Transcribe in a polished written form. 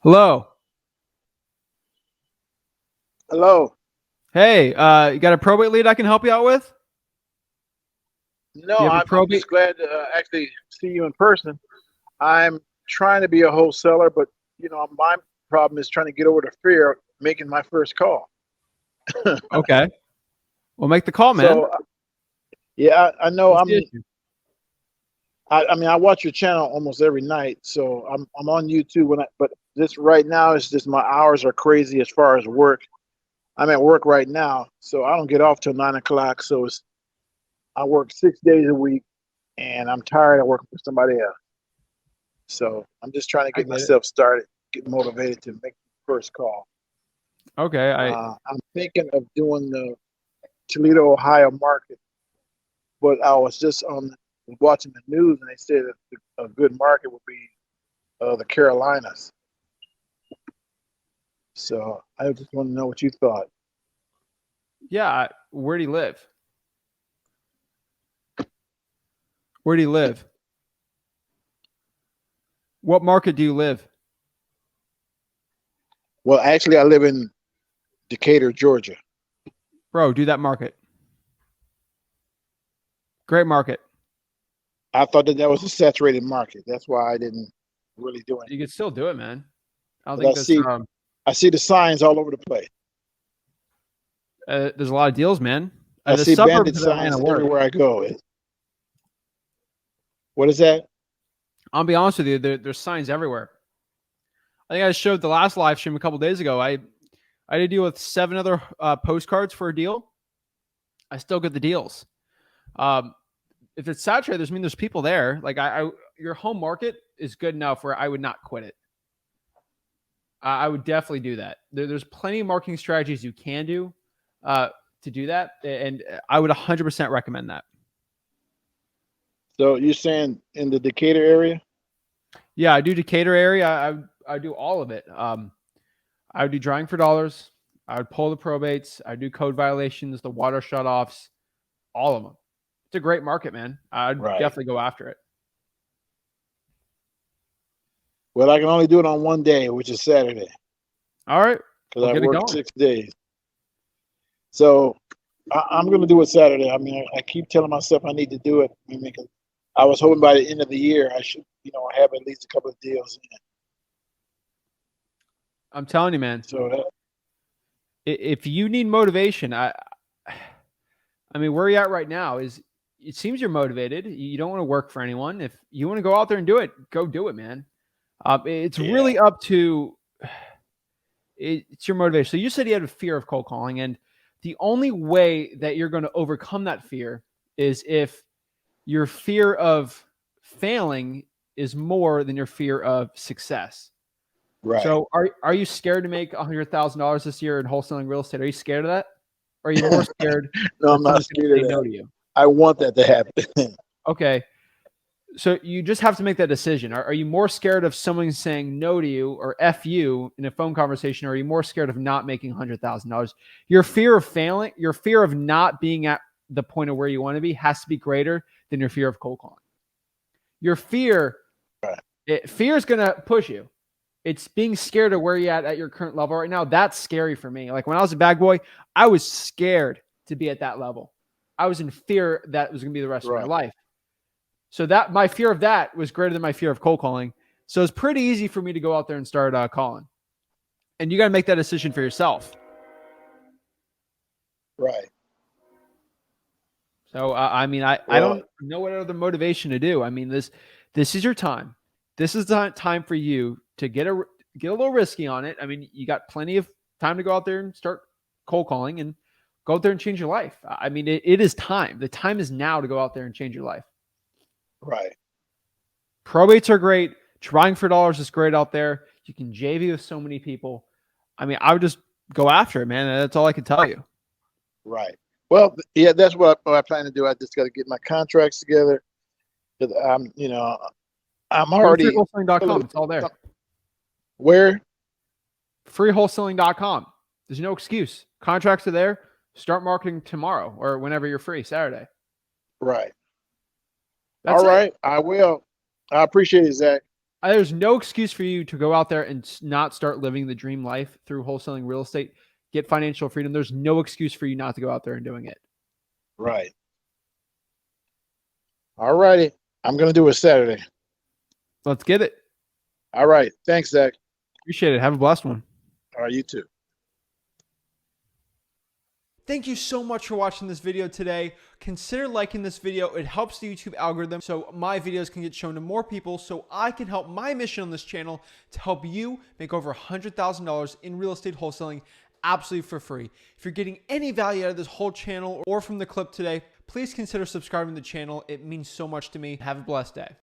Hello. Hello. Hey, you got a probate lead I can help you out with? Do No, you have a I'm probate? just glad to actually see you in person. I'm trying to be a wholesaler, but my problem is trying to get over the fear of making my first call. Okay. Well, make the call, man. So yeah, I know. What's the issue? I mean, I watch your channel almost every night, so I'm on YouTube but this right now is just my hours are crazy as far as work. I'm at work right now, so I don't get off till 9 o'clock. So I work 6 days a week, and I'm tired of working for somebody else. So I'm just trying to I get get it. myself started, get motivated to make the first call. Okay. I'm thinking of doing the Toledo, Ohio market, but I was just on watching the news and they said that a good market would be the Carolinas. So I just want to know what you thought. Yeah. Where do you live? Where do you live? What market do you live? Well, actually, I live in Decatur, Georgia. Bro, do that market. Great market. I thought that was a saturated market. That's why I didn't really do You anything. can still do it, man. I don't But think that's I see the signs all over the place. there's a lot of deals, man. I The see suburbs bandit of Atlanta signs work. everywhere I go. What is that? I'll be honest with you, there's signs everywhere. I think I showed the last live stream a couple days ago. I did a deal with 7 other postcards for a deal. I still get the deals. Um, if it's saturated, there's people there. Like your home market is good enough where I would not quit it. I would definitely do that. There's plenty of marketing strategies you can do to do that, and I would 100% recommend that. So you're saying in the Decatur area? Yeah, I do Decatur area. I do all of it. I would do drawing for dollars. I would pull the probates. I do code violations, the water shutoffs, all of them. It's a great market, man. I'd Right. definitely go after it. Well, I can only do it on one day, which is Saturday, All right, because we'll I get it work going. 6 days. So I'm going to do it Saturday. I mean, I keep telling myself I need to do it. I mean, I was hoping by the end of the year I should, have at least a couple of deals in. I'm telling you, man. So that, If you need motivation, I mean, where you're at right now is it seems you're motivated. You don't want to work for anyone. If you want to go out there and do it, go do it, man. It's yeah, really up to it's your motivation. So you said you had a fear of cold calling, and the only way that you're going to overcome that fear is if your fear of failing is more than your fear of success. right. So are you scared to make $100,000 this year in wholesaling real estate? Are you scared of that? Or are you more scared No, I'm that not someone's going to scared of say no that. to you? I want that to happen. Okay. So you just have to make that decision. Are you more scared of someone saying no to you or F you in a phone conversation, or are you more scared of not making $100,000? Your fear of failing, your fear of not being at the point of where you want to be has to be greater than your fear of cold calling. Your fear is going to push you. It's being scared of where you're at your current level right now. That's scary for me. Like when I was a bag boy, I was scared to be at that level. I was in fear that was going to be the rest of my Right, life. So that my fear of that was greater than my fear of cold calling. So it's pretty easy for me to go out there and start calling. And you got to make that decision for yourself. right. So I mean, I Well, don't know what other motivation to do. I mean, this is your time. This is the time for you to get a little risky on it. I mean, you got plenty of time to go out there and start cold calling and go out there and change your life. I mean, it is time. The time is now to go out there and change your life. right. Probates are great. Trying for dollars is great out there. You can JV with so many people. I mean, I would just go after it, man. That's all I can tell you. Right. Well, yeah, that's what I plan to do. I just got to get my contracts together. 'Cause I'm Go to already freewholesaling.com. It's all there. where? Freewholesaling.com. There's no excuse. Contracts are there. Start marketing tomorrow or whenever you're free, Saturday. Right. All That's it. right. I will. I appreciate it, Zach. There's no excuse for you to go out there and not start living the dream life through wholesaling real estate, get financial freedom. There's no excuse for you not to go out there and doing it. Right. All righty. I'm going to do it Saturday. Let's get it. All right. Thanks, Zach. Appreciate it. Have a blessed one. All right. You too. Thank you so much for watching this video today. Consider liking this video. It helps the YouTube algorithm so my videos can get shown to more people, so I can help my mission on this channel to help you make over $100,000 in real estate wholesaling absolutely for free. If you're getting any value out of this whole channel or from the clip today, please consider subscribing to the channel. It means so much to me. Have a blessed day.